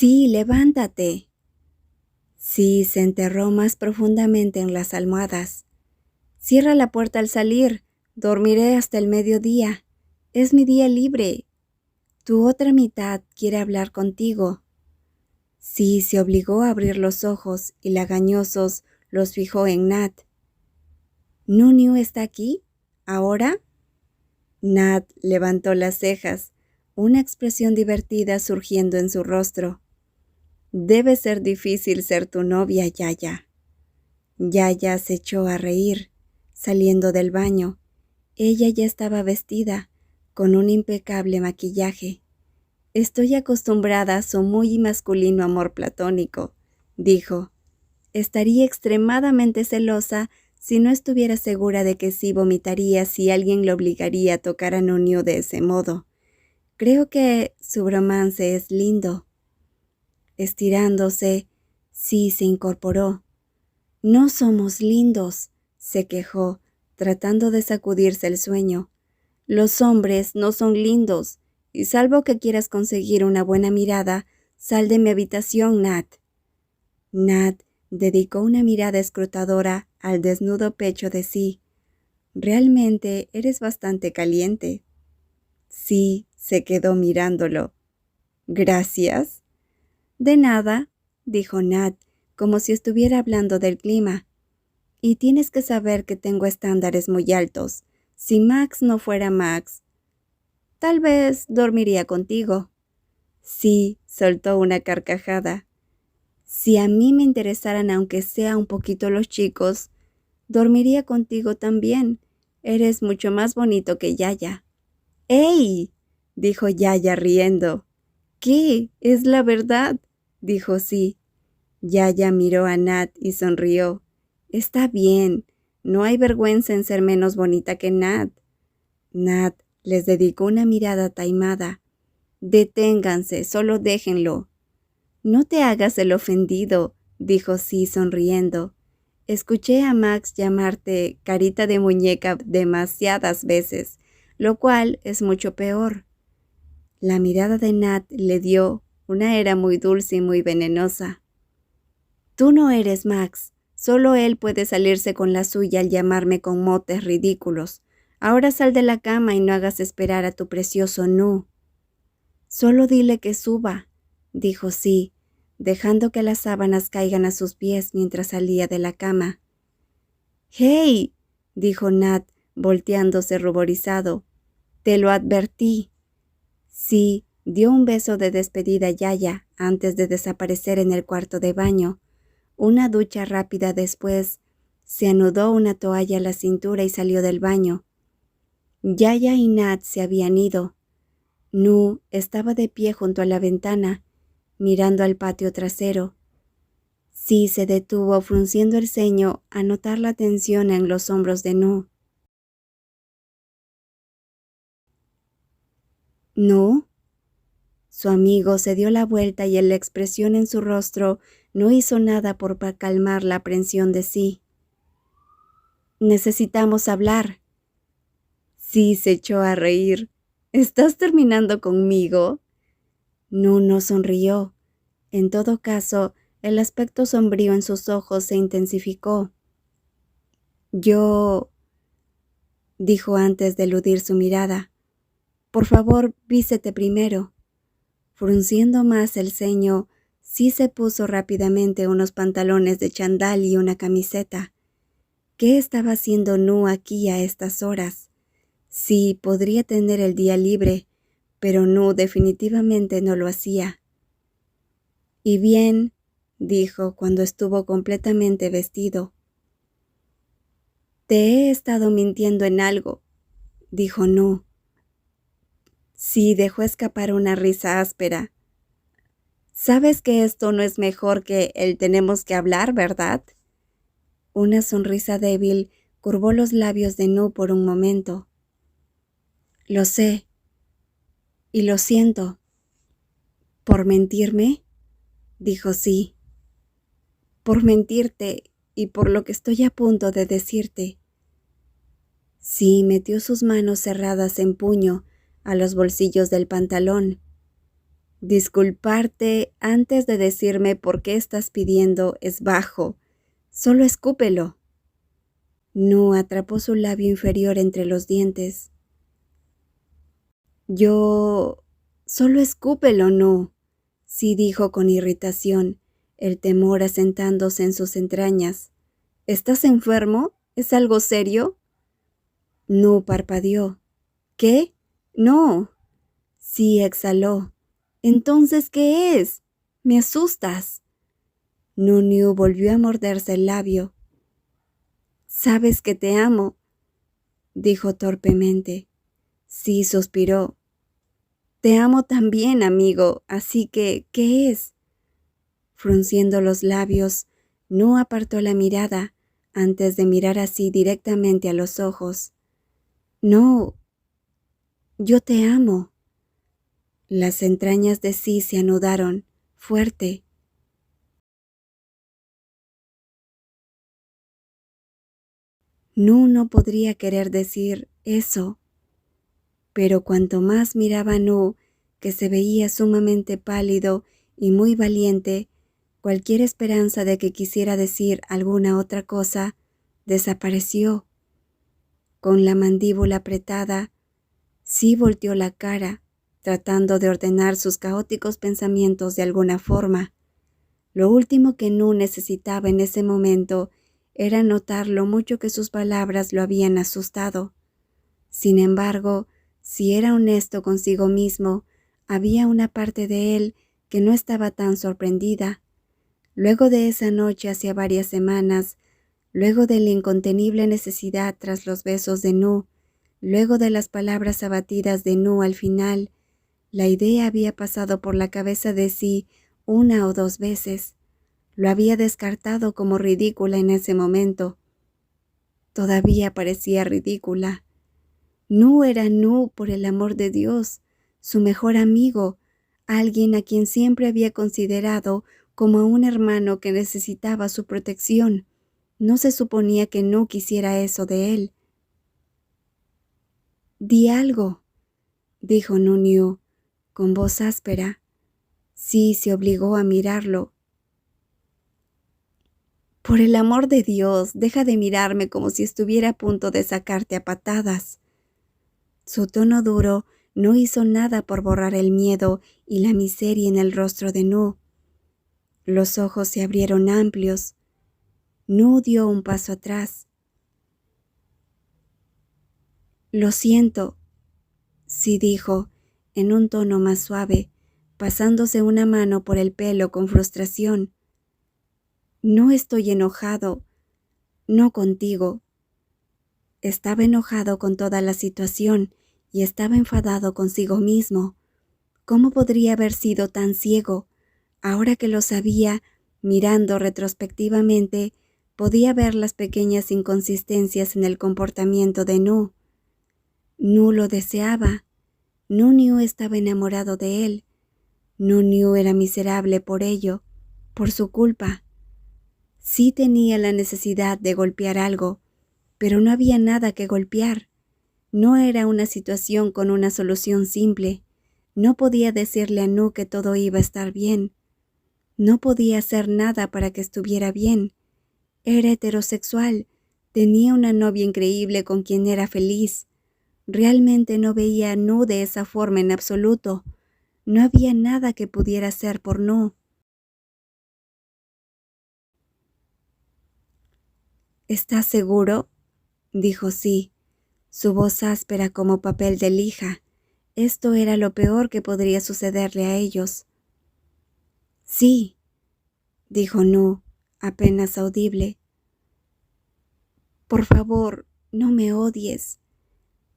Sí, levántate. Sí, se enterró más profundamente en las almohadas. Cierra la puerta al salir. Dormiré hasta el mediodía. Es mi día libre. Tu otra mitad quiere hablar contigo. Sí, se obligó a abrir los ojos y lagañosos los fijó en Nat. ¿Nunu está aquí? ¿Ahora? Nat levantó las cejas, una expresión divertida surgiendo en su rostro. Debe ser difícil ser tu novia, Yaya. Yaya se echó a reír, saliendo del baño. Ella ya estaba vestida, con un impecable maquillaje. Estoy acostumbrada a su muy masculino amor platónico, dijo. Estaría extremadamente celosa si no estuviera segura de que sí vomitaría si alguien le obligaría a tocar a Nunu de ese modo. Creo que su bromance es lindo. Estirándose, sí se incorporó. No somos lindos, se quejó, tratando de sacudirse el sueño. Los hombres no son lindos, y salvo que quieras conseguir una buena mirada, sal de mi habitación, Nat. Nat dedicó una mirada escrutadora al desnudo pecho de sí. Realmente eres bastante caliente. Sí, se quedó mirándolo. Gracias. De nada, dijo Nat, como si estuviera hablando del clima. Y tienes que saber que tengo estándares muy altos. Si Max no fuera Max, tal vez dormiría contigo. Sí, soltó una carcajada. Si a mí me interesaran aunque sea un poquito los chicos, dormiría contigo también. Eres mucho más bonito que Yaya. ¡Ey! Dijo Yaya riendo. ¿Qué? ¿Es la verdad? Dijo sí. Yaya miró a Nat y sonrió. Está bien. No hay vergüenza en ser menos bonita que Nat. Nat les dedicó una mirada taimada. Deténganse, solo déjenlo. No te hagas el ofendido, dijo sí sonriendo. Escuché a Max llamarte carita de muñeca demasiadas veces, lo cual es mucho peor. La mirada de Nat le dio una era muy dulce y muy venenosa. Tú no eres Max, solo él puede salirse con la suya al llamarme con motes ridículos. Ahora sal de la cama y no hagas esperar a tu precioso Nu. Solo dile que suba, dijo sí, dejando que las sábanas caigan a sus pies mientras salía de la cama. ¡Hey! Dijo Nat, volteándose ruborizado. Te lo advertí. Sí, dio un beso de despedida a Yaya antes de desaparecer en el cuarto de baño. Una ducha rápida después, se anudó una toalla a la cintura y salió del baño. Yaya y Nat se habían ido. Nu estaba de pie junto a la ventana, mirando al patio trasero. Sí se detuvo frunciendo el ceño a notar la tensión en los hombros de Nu. ¿Nu? Su amigo se dio la vuelta y la expresión en su rostro no hizo nada por calmar la aprensión de sí. Necesitamos hablar. Sí se echó a reír. ¿Estás terminando conmigo? Nu no sonrió. En todo caso, el aspecto sombrío en sus ojos se intensificó. Yo, dijo antes de eludir su mirada. Por favor, vístete primero. Frunciendo más el ceño, sí se puso rápidamente unos pantalones de chandal y una camiseta. ¿Qué estaba haciendo Nu aquí a estas horas? Sí, podría tener el día libre, pero Nu definitivamente no lo hacía. Y bien, dijo cuando estuvo completamente vestido. Te he estado mintiendo en algo, dijo Nu. Sí, dejó escapar una risa áspera. Sabes que esto no es mejor que el tenemos que hablar, ¿verdad? Una sonrisa débil curvó los labios de Nu por un momento. Lo sé. Y lo siento. ¿Por mentirme? Dijo sí. Por mentirte y por lo que estoy a punto de decirte. Sí, metió sus manos cerradas en puño a los bolsillos del pantalón. Disculparte antes de decirme por qué estás pidiendo es bajo. Solo escúpelo. Nu atrapó su labio inferior entre los dientes. Solo escúpelo, Nu, sí dijo con irritación, el temor asentándose en sus entrañas. ¿Estás enfermo? ¿Es algo serio? Nu parpadeó. ¿Qué? No. Sí exhaló. ¿Entonces qué es? Me asustas. Nu volvió a morderse el labio. Sabes que te amo, dijo torpemente. Sí suspiró. Te amo también, amigo, así que, ¿qué es? Frunciendo los labios, Nu apartó la mirada antes de mirar así directamente a los ojos. No, yo te amo. Las entrañas de Sí se anudaron, fuerte. Nu no podría querer decir eso, pero cuanto más miraba a Nu, que se veía sumamente pálido y muy valiente, cualquier esperanza de que quisiera decir alguna otra cosa desapareció. Con la mandíbula apretada, Sí volteó la cara, tratando de ordenar sus caóticos pensamientos de alguna forma. Lo último que Nu necesitaba en ese momento era notar lo mucho que sus palabras lo habían asustado. Sin embargo, si era honesto consigo mismo, había una parte de él que no estaba tan sorprendida. Luego de esa noche hacía varias semanas, luego de la incontenible necesidad tras los besos de Nu, luego de las palabras abatidas de Nu al final, la idea había pasado por la cabeza de Sí una o dos veces. Lo había descartado como ridícula en ese momento. Todavía parecía ridícula. Nu era Nu, por el amor de Dios, su mejor amigo, alguien a quien siempre había considerado como a un hermano que necesitaba su protección. No se suponía que Nu quisiera eso de él. «Di algo», dijo Nu con voz áspera. Sí se obligó a mirarlo. «Por el amor de Dios, deja de mirarme como si estuviera a punto de sacarte a patadas». Su tono duro no hizo nada por borrar el miedo y la miseria en el rostro de Nu. Los ojos se abrieron amplios. Nu dio un paso atrás. «Lo siento», sí dijo, en un tono más suave, pasándose una mano por el pelo con frustración. «No estoy enojado, no contigo». Estaba enojado con toda la situación y estaba enfadado consigo mismo. ¿Cómo podría haber sido tan ciego? Ahora que lo sabía, mirando retrospectivamente, podía ver las pequeñas inconsistencias en el comportamiento de Nu. Nu lo deseaba. Nu estaba enamorado de él. Nu era miserable por ello, por su culpa. Sí tenía la necesidad de golpear algo, pero no había nada que golpear. No era una situación con una solución simple. No podía decirle a Nu que todo iba a estar bien. No podía hacer nada para que estuviera bien. Era heterosexual. Tenía una novia increíble con quien era feliz. Realmente no veía a Nu de esa forma en absoluto. No había nada que pudiera hacer por Nu. ¿Estás seguro?, dijo Sí, su voz áspera como papel de lija. Esto era lo peor que podría sucederle a ellos. Sí, dijo Nu, apenas audible. Por favor, no me odies.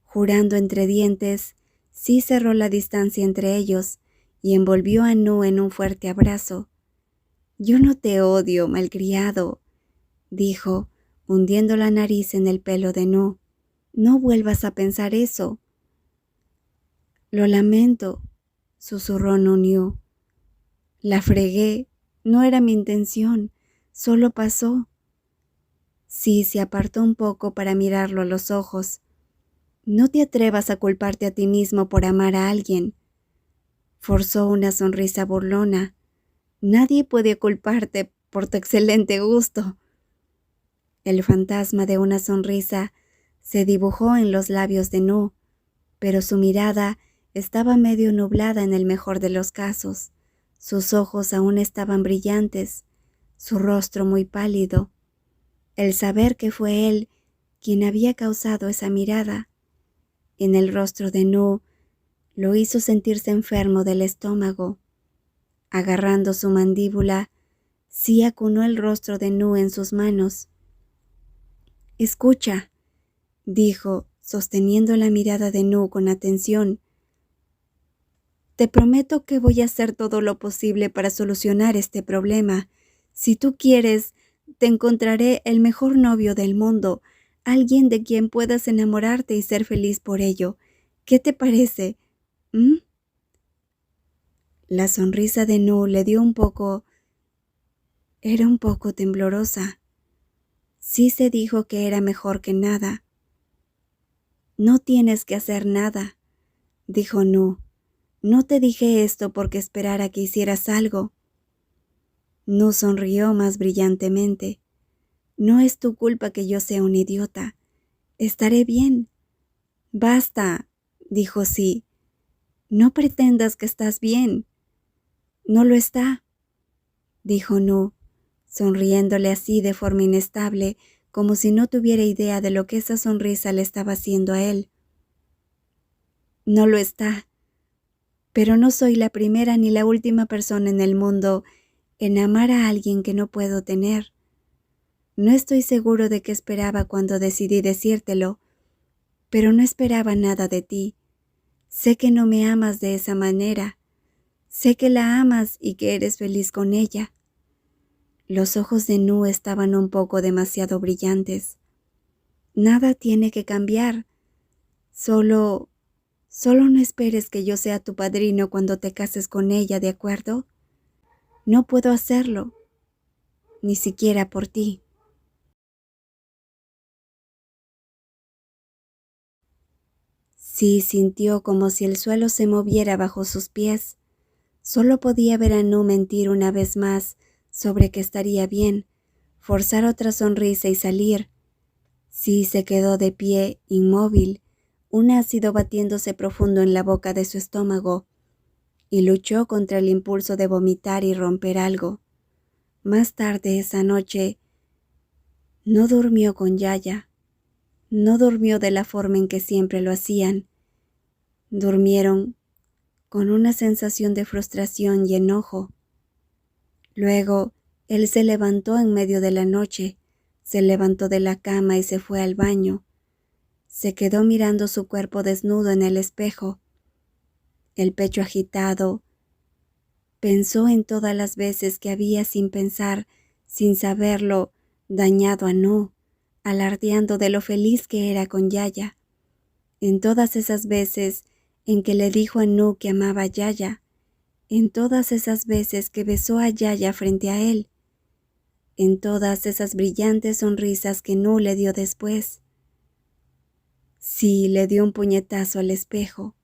Jurando entre dientes, Sí cerró la distancia entre ellos y envolvió a Nu en un fuerte abrazo. Yo no te odio, malcriado, dijo, hundiendo la nariz en el pelo de Nu. No vuelvas a pensar eso. Lo lamento, susurró Nu. La fregué, no era mi intención, solo pasó. Sí se apartó un poco para mirarlo a los ojos. No te atrevas a culparte a ti mismo por amar a alguien. Forzó una sonrisa burlona. Nadie puede culparte por tu excelente gusto. El fantasma de una sonrisa se dibujó en los labios de Nu, pero su mirada estaba medio nublada en el mejor de los casos. Sus ojos aún estaban brillantes, su rostro muy pálido. El saber que fue él quien había causado esa mirada en el rostro de Nu lo hizo sentirse enfermo del estómago. Agarrando su mandíbula, sí acunó el rostro de Nu en sus manos. «Escucha», dijo, sosteniendo la mirada de Nu con atención. «Te prometo que voy a hacer todo lo posible para solucionar este problema. Si tú quieres, te encontraré el mejor novio del mundo, alguien de quien puedas enamorarte y ser feliz por ello. ¿Qué te parece? ¿Mm?» La sonrisa de Nu le dio era un poco temblorosa. Sí se dijo que era mejor que nada. «No tienes que hacer nada», dijo Nu. «No te dije esto porque esperara que hicieras algo». Nu sonrió más brillantemente. «No es tu culpa que yo sea un idiota. Estaré bien». «Basta», dijo Sí. «No pretendas que estás bien». «No lo está», dijo Nu, sonriéndole así de forma inestable, como si no tuviera idea de lo que esa sonrisa le estaba haciendo a él. «No lo está, pero no soy la primera ni la última persona en el mundo en amar a alguien que no puedo tener. No estoy seguro de qué esperaba cuando decidí decírtelo, pero no esperaba nada de ti. Sé que no me amas de esa manera. Sé que la amas y que eres feliz con ella». Los ojos de Nu estaban un poco demasiado brillantes. «Nada tiene que cambiar. Solo no esperes que yo sea tu padrino cuando te cases con ella, ¿de acuerdo? No puedo hacerlo, ni siquiera por ti». Sí sintió como si el suelo se moviera bajo sus pies. Solo podía ver a Nu mentir una vez más sobre que estaría bien, forzar otra sonrisa y salir. Sí se quedó de pie, inmóvil, un ácido batiéndose profundo en la boca de su estómago, y luchó contra el impulso de vomitar y romper algo. Más tarde esa noche, no durmió con Yaya. No durmió de la forma en que siempre lo hacían. Durmieron con una sensación de frustración y enojo. Luego, él se levantó en medio de la noche, se levantó de la cama y se fue al baño. Se quedó mirando su cuerpo desnudo en el espejo, el pecho agitado. Pensó en todas las veces que había sin pensar, sin saberlo, dañado a Nu, alardeando de lo feliz que era con Yaya. En todas esas veces en que le dijo a Nu que amaba a Yaya, en todas esas veces que besó a Yaya frente a él, en todas esas brillantes sonrisas que Nu le dio después. Sí, le dio un puñetazo al espejo.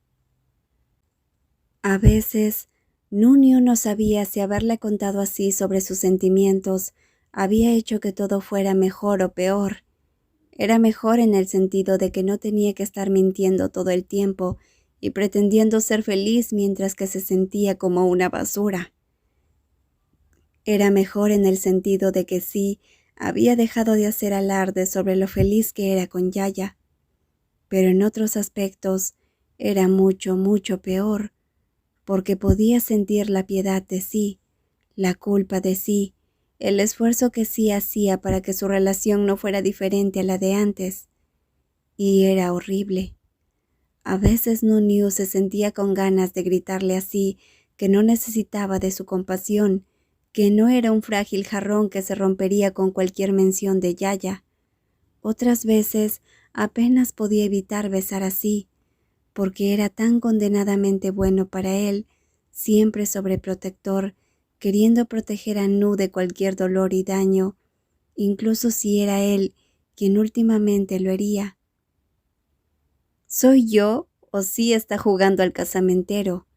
A veces, Nuño no sabía si haberle contado así sobre sus sentimientos había hecho que todo fuera mejor o peor. Era mejor en el sentido de que no tenía que estar mintiendo todo el tiempo y pretendiendo ser feliz mientras que se sentía como una basura. Era mejor en el sentido de que sí, había dejado de hacer alarde sobre lo feliz que era con Yaya, pero en otros aspectos era mucho, mucho peor, porque podía sentir la piedad de sí, la culpa de sí, el esfuerzo que sí hacía para que su relación no fuera diferente a la de antes, y era horrible. A veces Nuniu se sentía con ganas de gritarle así que no necesitaba de su compasión, que no era un frágil jarrón que se rompería con cualquier mención de Yaya. Otras veces apenas podía evitar besar así, porque era tan condenadamente bueno para él, siempre sobreprotector, queriendo proteger a Nu de cualquier dolor y daño, incluso si era él quien últimamente lo hería. ¿Soy yo o sí está jugando al casamentero?,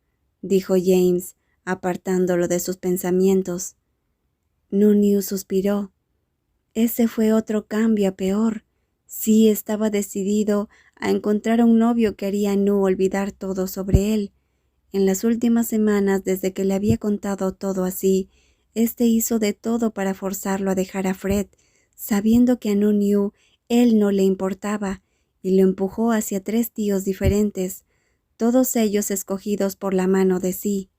dijo James, apartándolo de sus pensamientos. Nunyu suspiró. Ese fue otro cambio a peor. Sí estaba decidido a encontrar un novio que haría a Nu olvidar todo sobre él. En las últimas semanas, desde que le había contado todo así, hizo de todo para forzarlo a dejar a Fred, sabiendo que a Nunyu él no le importaba, y lo empujó hacia 3 tíos diferentes, todos ellos escogidos por la mano de sí.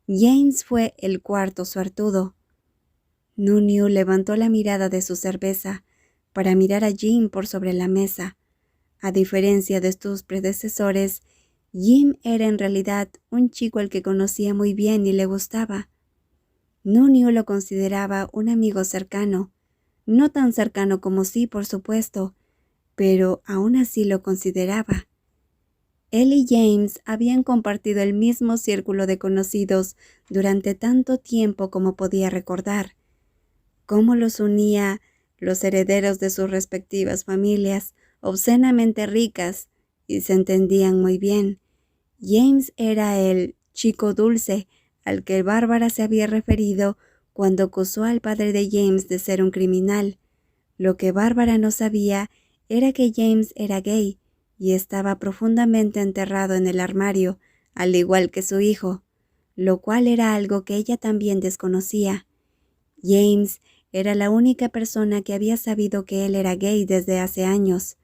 James fue el cuarto suertudo. Nunyu levantó la mirada de su cerveza para mirar a Jim por sobre la mesa. A diferencia de sus predecesores, Jim era en realidad un chico al que conocía muy bien y le gustaba. Nunyu lo consideraba un amigo cercano, no tan cercano como sí, por supuesto, pero aún así lo consideraba. Él y James habían compartido el mismo círculo de conocidos durante tanto tiempo como podía recordar. Cómo los unía los herederos de sus respectivas familias, obscenamente ricas, y se entendían muy bien. James era el chico dulce al que Bárbara se había referido cuando acusó al padre de James de ser un criminal. Lo que Bárbara no sabía era que James era gay y estaba profundamente enterrado en el armario, al igual que su hijo, lo cual era algo que ella también desconocía. James era la única persona que había sabido que él era gay desde hace años.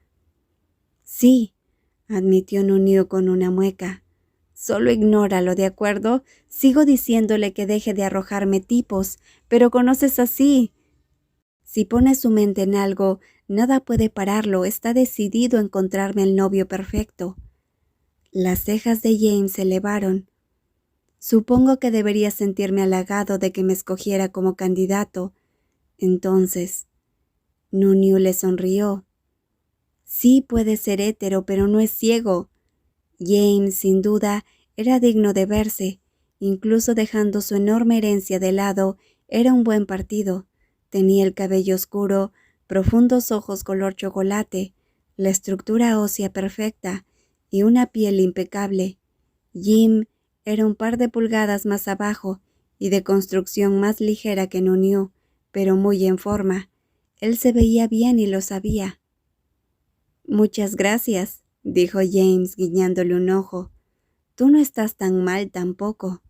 Sí, admitió Nunyu con una mueca. Solo ignóralo, ¿de acuerdo? Sigo diciéndole que deje de arrojarme tipos, pero conoces así. Si pone su mente en algo, nada puede pararlo. Está decidido a encontrarme el novio perfecto. Las cejas de James se elevaron. Supongo que debería sentirme halagado de que me escogiera como candidato. Entonces, Nunyu le sonrió. Sí puede ser hétero, pero no es ciego. James, sin duda, era digno de verse. Incluso dejando su enorme herencia de lado, era un buen partido. Tenía el cabello oscuro, profundos ojos color chocolate, la estructura ósea perfecta y una piel impecable. Jim era un par de pulgadas más abajo y de construcción más ligera que Nunyu, pero muy en forma. Él se veía bien y lo sabía. Muchas gracias, dijo James guiñándole un ojo. Tú no estás tan mal tampoco.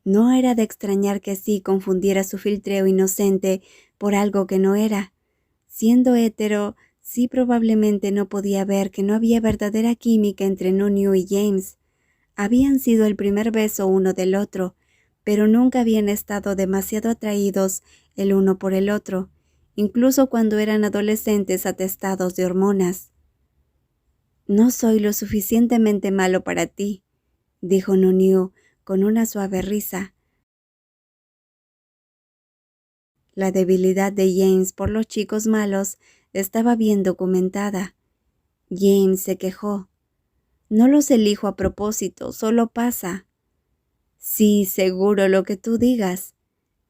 No era de extrañar que sí confundiera su filtreo inocente por algo que no era. Siendo hétero, sí probablemente no podía ver que no había verdadera química entre Nunyu y James. Habían sido el primer beso uno del otro, pero nunca habían estado demasiado atraídos el uno por el otro, incluso cuando eran adolescentes atestados de hormonas. No soy lo suficientemente malo para ti, dijo Nunyu con una suave risa. La debilidad de James por los chicos malos estaba bien documentada. James se quejó. No los elijo a propósito, solo pasa. Sí, seguro lo que tú digas.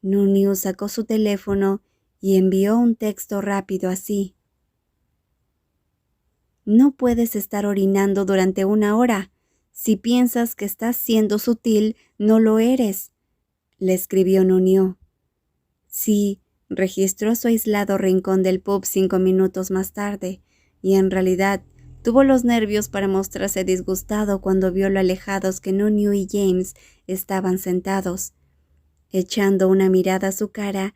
Nunyu sacó su teléfono y envió un texto rápido así. No puedes estar orinando durante 1 hora. Si piensas que estás siendo sutil, no lo eres, le escribió Nunyu. Sí, registró su aislado rincón del pub 5 minutos más tarde, y en realidad tuvo los nervios para mostrarse disgustado cuando vio lo alejados que Nunyu y James estaban sentados. Echando una mirada a su cara,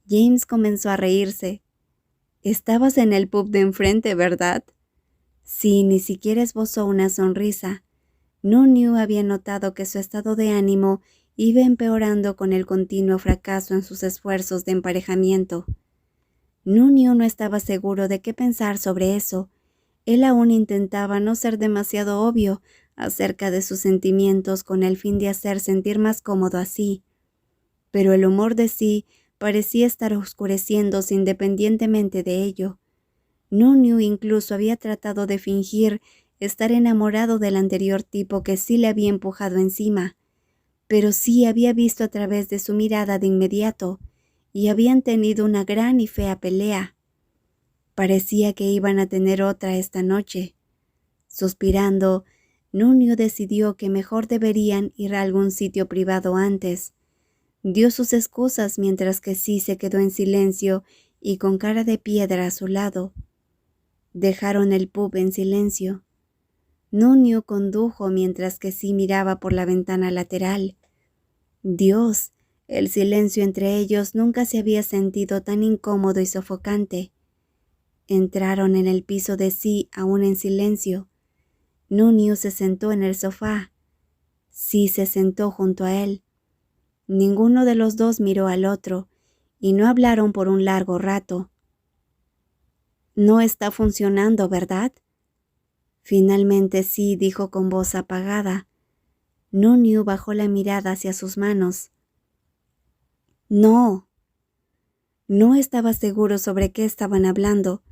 James comenzó a reírse. «Estabas en el pub de enfrente, ¿verdad?» Sí, ni siquiera esbozó una sonrisa. Nunyu había notado que su estado de ánimo iba empeorando con el continuo fracaso en sus esfuerzos de emparejamiento. Nunyu no estaba seguro de qué pensar sobre eso. Él aún intentaba no ser demasiado obvio acerca de sus sentimientos con el fin de hacer sentir más cómodo así. Pero el humor de sí parecía estar oscureciéndose independientemente de ello. Nunyu incluso había tratado de fingir estar enamorado del anterior tipo que sí le había empujado encima, pero sí había visto a través de su mirada de inmediato, y habían tenido una gran y fea pelea. Parecía que iban a tener otra esta noche. Suspirando, Nunio decidió que mejor deberían ir a algún sitio privado antes. Dio sus excusas mientras que sí se quedó en silencio y con cara de piedra a su lado. Dejaron el pub en silencio. Nunio condujo mientras que sí miraba por la ventana lateral. Dios, el silencio entre ellos nunca se había sentido tan incómodo y sofocante. Entraron en el piso de sí aún en silencio. Nunio se sentó en el sofá. Sí se sentó junto a él. Ninguno de los dos miró al otro y no hablaron por un largo rato. «No está funcionando, ¿verdad?». Finalmente sí dijo con voz apagada. Nunio bajó la mirada hacia sus manos. No estaba seguro sobre qué estaban hablando,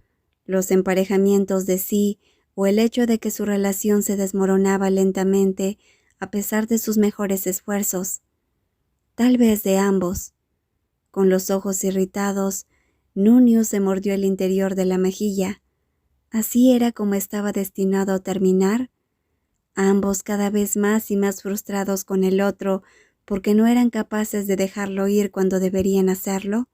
los emparejamientos de sí o el hecho de que su relación se desmoronaba lentamente a pesar de sus mejores esfuerzos. Tal vez de ambos. Con los ojos irritados, Nunio se mordió el interior de la mejilla. Así era como estaba destinado a terminar. Ambos cada vez más y más frustrados con el otro porque no eran capaces de dejarlo ir cuando deberían hacerlo.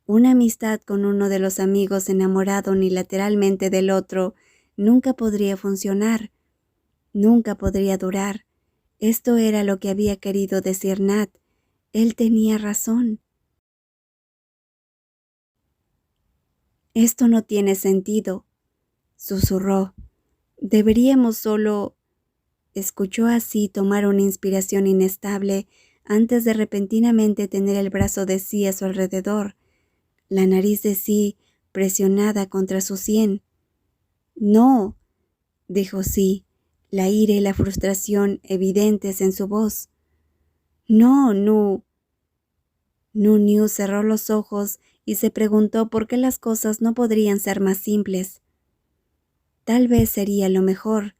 Una amistad con uno de los amigos enamorado unilateralmente del otro nunca podría funcionar, nunca podría durar. Esto era lo que había querido decir Nat. Él tenía razón. «Esto no tiene sentido», susurró. «Deberíamos solo…». Escuchó así tomar una inspiración inestable antes de repentinamente tener el brazo de sí a su alrededor, la nariz de sí presionada contra su sien. «No», dijo sí, la ira y la frustración evidentes en su voz. «No, Nunio cerró los ojos y se preguntó por qué las cosas no podrían ser más simples. «Tal vez sería lo mejor»,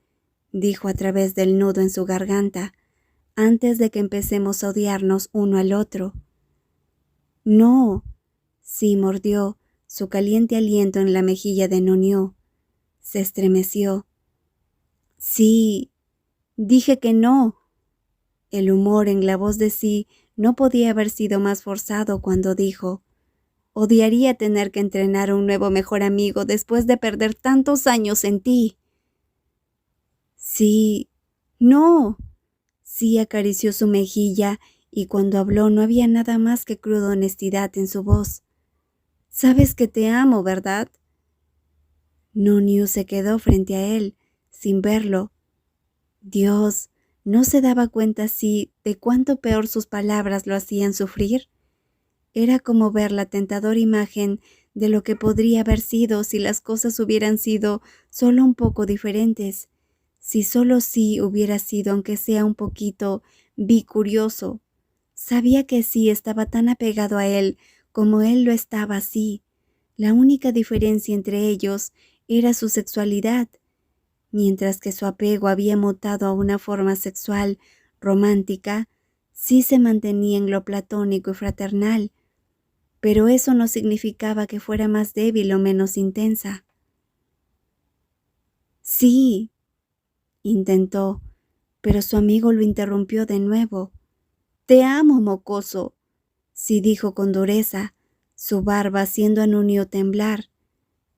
dijo a través del nudo en su garganta, «antes de que empecemos a odiarnos uno al otro». «No», sí mordió su caliente aliento en la mejilla de Nunio. Se estremeció. «Sí, dije que no». El humor en la voz de sí no podía haber sido más forzado cuando dijo: «Odiaría tener que entrenar a un nuevo mejor amigo después de perder tantos años en ti». «Sí, no». Sí acarició su mejilla y cuando habló no había nada más que cruda honestidad en su voz. «Sabes que te amo, ¿verdad?». Nunio se quedó frente a él, sin verlo. Dios, ¿no se daba cuenta sí de cuánto peor sus palabras lo hacían sufrir? Era como ver la tentadora imagen de lo que podría haber sido si las cosas hubieran sido solo un poco diferentes, si solo sí hubiera sido aunque sea un poquito bicurioso. Sabía que sí estaba tan apegado a él como él lo estaba así. La única diferencia entre ellos era su sexualidad. Mientras que su apego había mutado a una forma sexual romántica, sí se mantenía en lo platónico y fraternal, pero eso no significaba que fuera más débil o menos intensa. «Sí», intentó, pero su amigo lo interrumpió de nuevo. «Te amo, mocoso», sí dijo con dureza, su barba haciendo a Nunio temblar.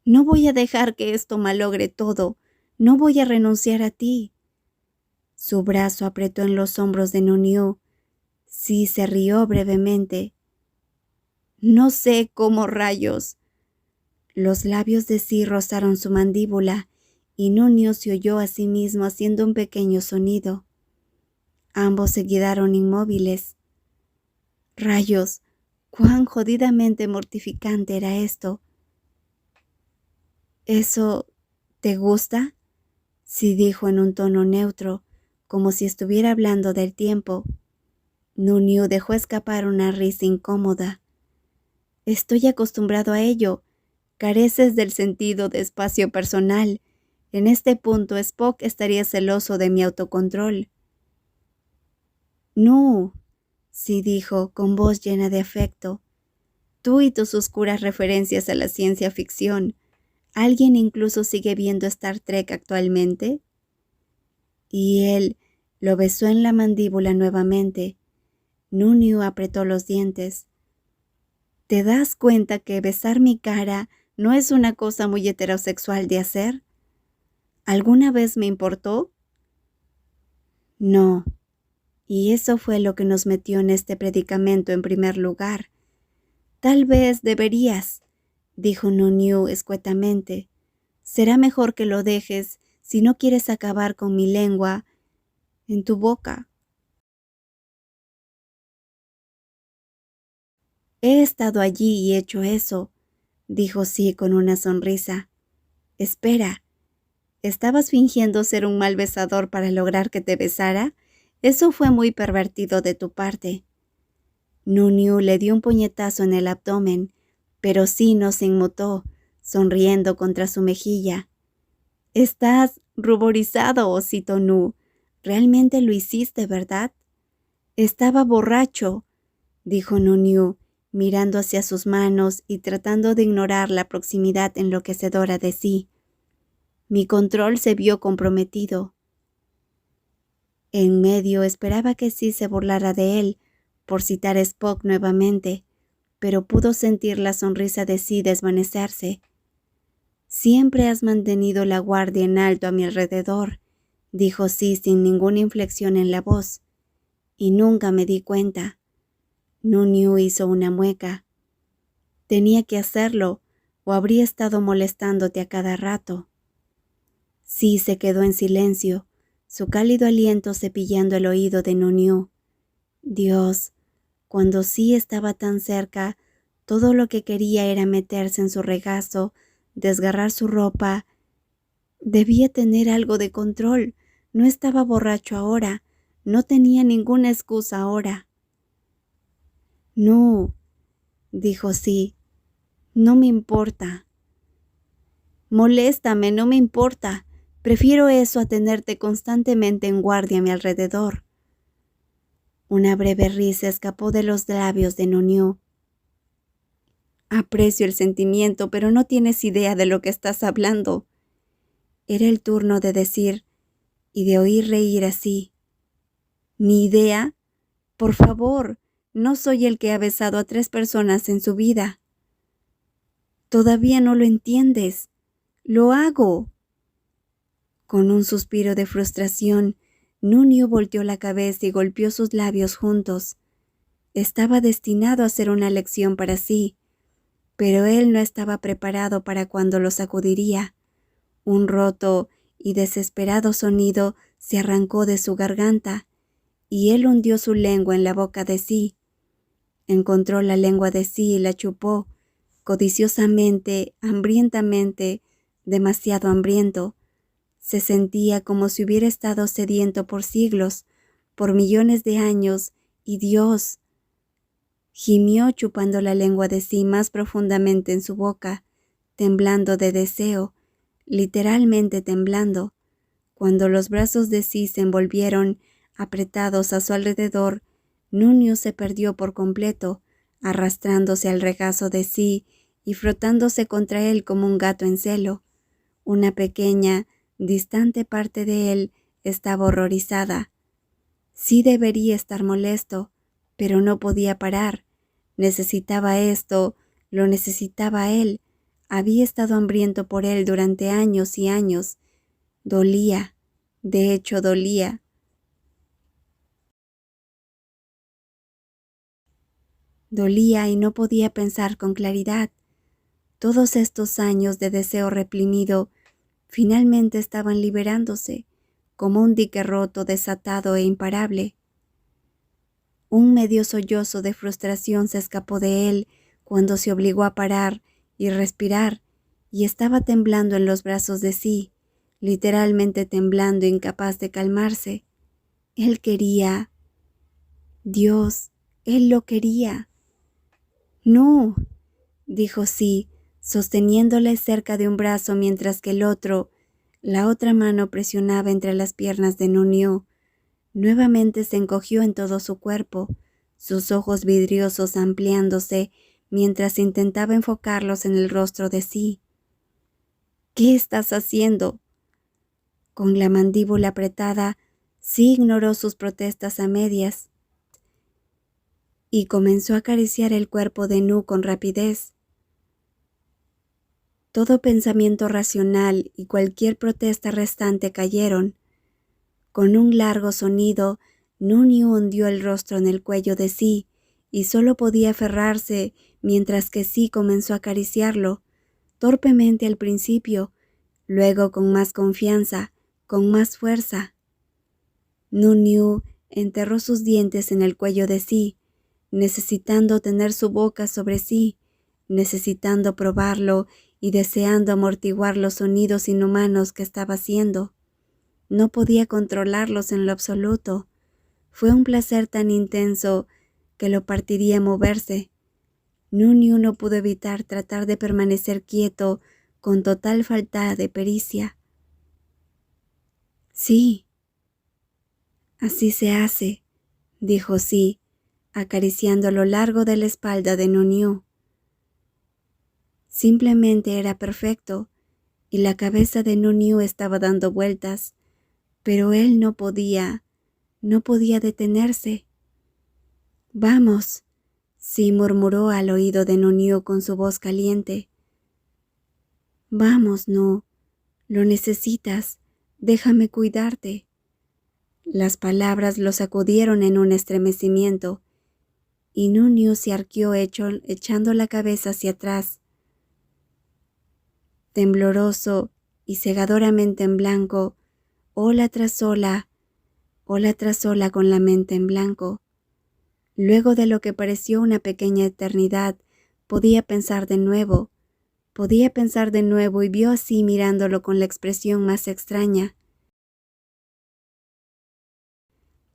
«No voy a dejar que esto malogre todo. No voy a renunciar a ti». Su brazo apretó en los hombros de Nunio. Sí se rió brevemente. «No sé cómo rayos». Los labios de sí rozaron su mandíbula y Nunio se oyó a sí mismo haciendo un pequeño sonido. Ambos se quedaron inmóviles. Rayos, cuán jodidamente mortificante era esto. «¿Eso te gusta?», sí dijo en un tono neutro, como si estuviera hablando del tiempo. Nunio dejó escapar una risa incómoda. «Estoy acostumbrado a ello. Careces del sentido de espacio personal. En este punto Spock estaría celoso de mi autocontrol». «No», sí dijo con voz llena de afecto. «Tú y tus oscuras referencias a la ciencia ficción. ¿Alguien incluso sigue viendo Star Trek actualmente?». y él lo besó en la mandíbula nuevamente. Nunyu apretó los dientes. ¿Te das cuenta que besar mi cara no es una cosa muy heterosexual de hacer? ¿Alguna vez me importó? No. Y eso fue lo que nos metió en este predicamento en primer lugar. Tal vez deberías, dijo Nunyu escuetamente. Será mejor que lo dejes si no quieres acabar con mi lengua en tu boca. He estado allí y hecho eso, dijo Sí con una sonrisa. Espera, ¿estabas fingiendo ser un mal besador para lograr que te besara? Eso fue muy pervertido de tu parte. Nunyu le dio un puñetazo en el abdomen, pero Sí no se inmutó, sonriendo contra su mejilla. Estás ruborizado, osito Nu. Realmente lo hiciste, ¿verdad? Estaba borracho, dijo Nunyu, mirando hacia sus manos y tratando de ignorar la proximidad enloquecedora de Sí. Mi control se vio comprometido. En medio esperaba que Sí se burlara de él, por citar a Spock nuevamente, pero pudo sentir la sonrisa de Sí desvanecerse. Siempre has mantenido la guardia en alto a mi alrededor, dijo Sí sin ninguna inflexión en la voz, y nunca me di cuenta. Nunyu hizo una mueca. Tenía que hacerlo, o habría estado molestándote a cada rato. Sí se quedó en silencio, su cálido aliento cepillando el oído de Nunyu. Dios, cuando Sí estaba tan cerca, todo lo que quería era meterse en su regazo, desgarrar su ropa. Debía tener algo de control. No estaba borracho ahora. No tenía ninguna excusa ahora. No, dijo Sí. No me importa. Moléstame, no me importa. Prefiero eso a tenerte constantemente en guardia a mi alrededor. Una breve risa escapó de los labios de Nunyu. Aprecio el sentimiento, pero no tienes idea de lo que estás hablando. Era el turno de decir y de oír reír así. ¿Ni idea? Por favor, no soy el que ha besado a 3 personas en su vida. Todavía no lo entiendes. Lo hago. Con un suspiro de frustración, Nunyu volteó la cabeza y golpeó sus labios juntos. Estaba destinado a ser una lección para Sí, pero él no estaba preparado para cuando lo sacudiría. Un roto y desesperado sonido se arrancó de su garganta, y él hundió su lengua en la boca de Sí. Encontró la lengua de Sí y la chupó, codiciosamente, hambrientamente, demasiado hambriento. Se sentía como si hubiera estado sediento por siglos, por millones de años, y Dios. Gimió chupando la lengua de Sí más profundamente en su boca, temblando de deseo, literalmente temblando. Cuando los brazos de Sí se envolvieron, apretados a su alrededor, Nunyu se perdió por completo, arrastrándose al regazo de Sí y frotándose contra él como un gato en celo. Una pequeña, distante parte de él estaba horrorizada. Sí debería estar molesto, pero no podía parar. Necesitaba esto, lo necesitaba él. Había estado hambriento por él durante años y años. Dolía, de hecho dolía. Dolía y no podía pensar con claridad. Todos estos años de deseo reprimido finalmente estaban liberándose, como un dique roto, desatado e imparable. Un medio sollozo de frustración se escapó de él cuando se obligó a parar y respirar, y estaba temblando en los brazos de Sí, literalmente temblando, incapaz de calmarse. Él quería. Dios, él lo quería. No, dijo Sí, sosteniéndole cerca de un brazo mientras que la otra mano presionaba entre las piernas de Nunyu. Nuevamente se encogió en todo su cuerpo, sus ojos vidriosos ampliándose mientras intentaba enfocarlos en el rostro de Sí. ¿Qué estás haciendo? Con la mandíbula apretada, Sí ignoró sus protestas a medias y comenzó a acariciar el cuerpo de Nu con rapidez. Todo pensamiento racional y cualquier protesta restante cayeron. Con un largo sonido, Nuniu hundió el rostro en el cuello de Sí y solo podía aferrarse mientras que Sí comenzó a acariciarlo, torpemente al principio, luego con más confianza, con más fuerza. Nuniu enterró sus dientes en el cuello de Sí, necesitando tener su boca sobre Sí, necesitando probarlo y deseando amortiguar los sonidos inhumanos que estaba haciendo. No podía controlarlos en lo absoluto. Fue un placer tan intenso que lo partiría moverse. Nuniu no pudo evitar tratar de permanecer quieto con total falta de pericia. Sí, así se hace, dijo Sí, acariciando a lo largo de la espalda de Nuniu. Simplemente era perfecto, y la cabeza de Nuniu estaba dando vueltas, pero él no podía detenerse. Vamos, Sí murmuró al oído de Nuniu con su voz caliente. Vamos, Nu, lo necesitas, déjame cuidarte. Las palabras lo sacudieron en un estremecimiento, y Nuniu se arqueó echando la cabeza hacia atrás. Tembloroso y cegadoramente en blanco, ola tras ola con la mente en blanco. Luego de lo que pareció una pequeña eternidad, podía pensar de nuevo y vio así mirándolo con la expresión más extraña.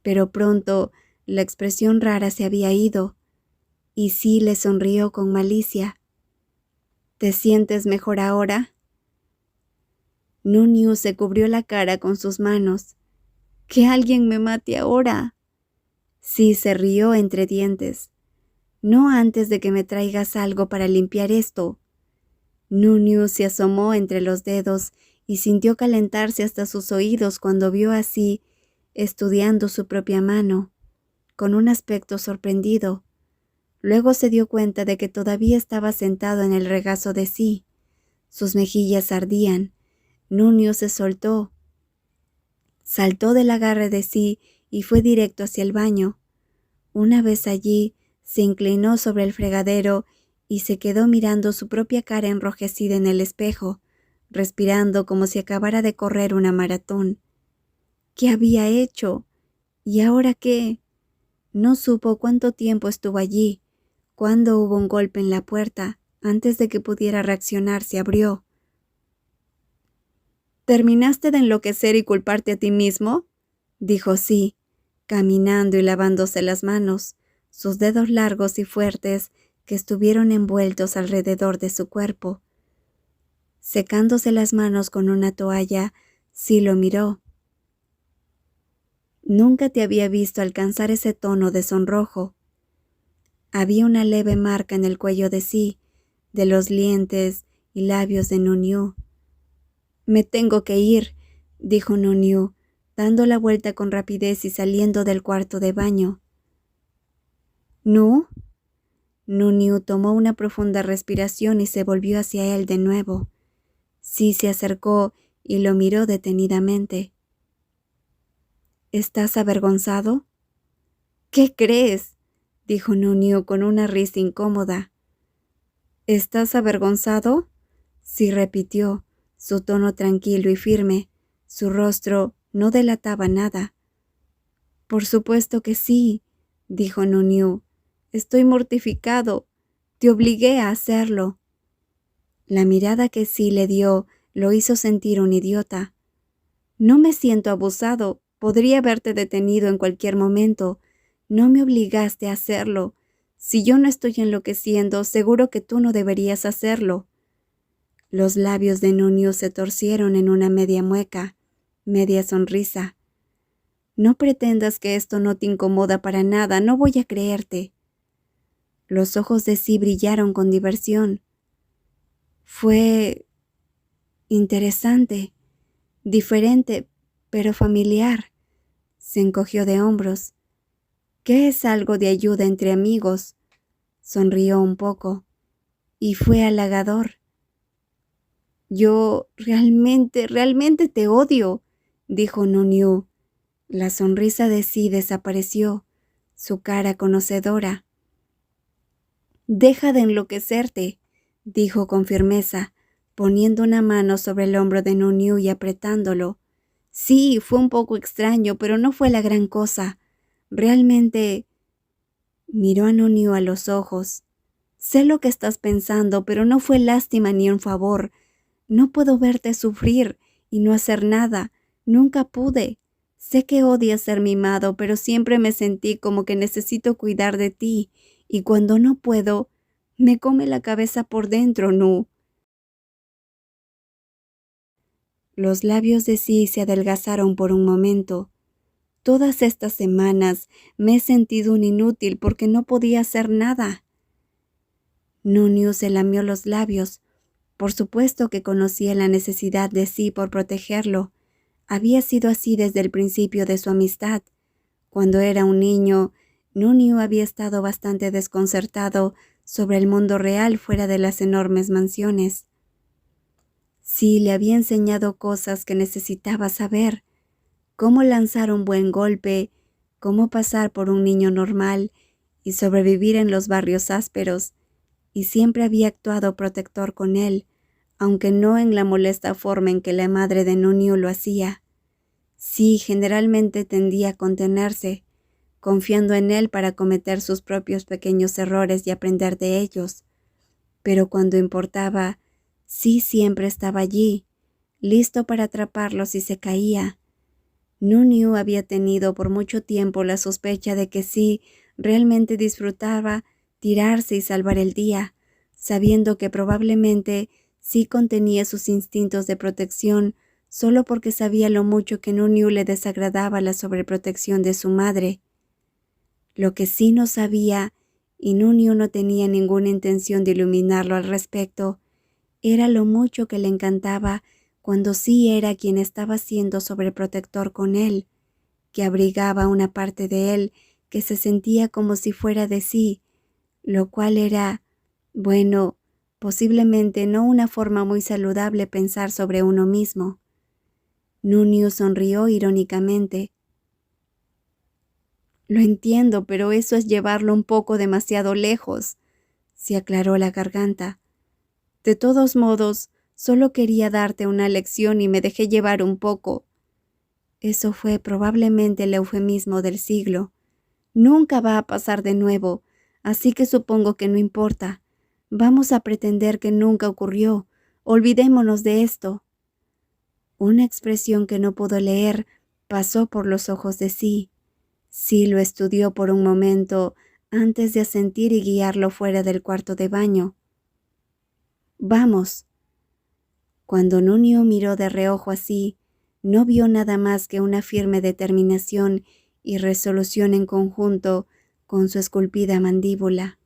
Pero pronto la expresión rara se había ido, y sí le sonrió con malicia. ¿Te sientes mejor ahora? Nuniu se cubrió la cara con sus manos. ¡Que alguien me mate ahora! Sí se rió entre dientes. No antes de que me traigas algo para limpiar esto. Nuniu se asomó entre los dedos y sintió calentarse hasta sus oídos cuando vio así, estudiando su propia mano, con un aspecto sorprendido. Luego se dio cuenta de que todavía estaba sentado en el regazo de Sí. Sus mejillas ardían. Nuniu se soltó. Saltó del agarre de Sí y fue directo hacia el baño. Una vez allí, se inclinó sobre el fregadero y se quedó mirando su propia cara enrojecida en el espejo, respirando como si acabara de correr una maratón. ¿Qué había hecho? ¿Y ahora qué? No supo cuánto tiempo estuvo allí. Cuando hubo un golpe en la puerta, antes de que pudiera reaccionar, se abrió. ¿Terminaste de enloquecer y culparte a ti mismo?, dijo Sí, caminando y lavándose las manos, sus dedos largos y fuertes que estuvieron envueltos alrededor de su cuerpo. Secándose las manos con una toalla, Sí lo miró. Nunca te había visto alcanzar ese tono de sonrojo. Había una leve marca en el cuello de Sí, de los dientes y labios de Nuniu. Me tengo que ir, dijo Nuniu, dando la vuelta con rapidez y saliendo del cuarto de baño. ¿Nu? Nuniu tomó una profunda respiración y se volvió hacia él de nuevo. Sí se acercó y lo miró detenidamente. ¿Estás avergonzado? ¿Qué crees?, dijo Nuniu con una risa incómoda. ¿Estás avergonzado?, sí repitió, su tono tranquilo y firme. Su rostro no delataba nada. Por supuesto que sí, dijo Nuniu. Estoy mortificado. Te obligué a hacerlo. La mirada que Sí le dio lo hizo sentir un idiota. No me siento abusado. Podría haberte detenido en cualquier momento. No me obligaste a hacerlo. Si yo no estoy enloqueciendo, seguro que tú no deberías hacerlo. Los labios de Nuniu se torcieron en una media mueca, media sonrisa. No pretendas que esto no te incomoda para nada, no voy a creerte. Los ojos de Sí brillaron con diversión. Fue interesante, diferente, pero familiar. Se encogió de hombros. ¿Qué es algo de ayuda entre amigos? Sonrió un poco y fue halagador. Yo realmente te odio, dijo Nunyu. La sonrisa de Sí desapareció, su cara conocedora. Deja de enloquecerte, dijo con firmeza, poniendo una mano sobre el hombro de Nunyu y apretándolo. Sí, fue un poco extraño, pero no fue la gran cosa. Realmente... Miró a Nunyu a los ojos. Sé lo que estás pensando, pero no fue lástima ni un favor. No puedo verte sufrir y no hacer nada. Nunca pude. Sé que odias ser mimado, pero siempre me sentí como que necesito cuidar de ti, y cuando no puedo, me come la cabeza por dentro, Nu. Los labios de Sí se adelgazaron por un momento. Todas estas semanas me he sentido un inútil porque no podía hacer nada. Nunyu se lamió los labios. Por supuesto que conocía la necesidad de Sí por protegerlo. Había sido así desde el principio de su amistad. Cuando era un niño, Nunyu había estado bastante desconcertado sobre el mundo real fuera de las enormes mansiones. Sí le había enseñado cosas que necesitaba saber, cómo lanzar un buen golpe, cómo pasar por un niño normal y sobrevivir en los barrios ásperos, y siempre había actuado protector con él, aunque no en la molesta forma en que la madre de Nunyu lo hacía. Sí, generalmente tendía a contenerse, confiando en él para cometer sus propios pequeños errores y aprender de ellos. Pero cuando importaba, Sí siempre estaba allí, listo para atraparlo si se caía. Nunyu había tenido por mucho tiempo la sospecha de que Sí realmente disfrutaba tirarse y salvar el día, sabiendo que probablemente Sí contenía sus instintos de protección solo porque sabía lo mucho que Nunyu le desagradaba la sobreprotección de su madre. Lo que Sí no sabía, y Nunyu no tenía ninguna intención de iluminarlo al respecto, era lo mucho que le encantaba cuando Sí era quien estaba siendo sobreprotector con él, que abrigaba una parte de él que se sentía como si fuera de Sí, lo cual era, bueno, posiblemente no una forma muy saludable pensar sobre uno mismo. Nunyu sonrió irónicamente. Lo entiendo, pero eso es llevarlo un poco demasiado lejos, se aclaró la garganta. De todos modos, solo quería darte una lección y me dejé llevar un poco. Eso fue probablemente el eufemismo del siglo. Nunca va a pasar de nuevo, así que supongo que no importa. Vamos a pretender que nunca ocurrió. Olvidémonos de esto. Una expresión que no pudo leer pasó por los ojos de Sí. Sí lo estudió por un momento antes de asentir y guiarlo fuera del cuarto de baño. Vamos. Cuando Nunyu miró de reojo así, no vio nada más que una firme determinación y resolución en conjunto con su esculpida mandíbula.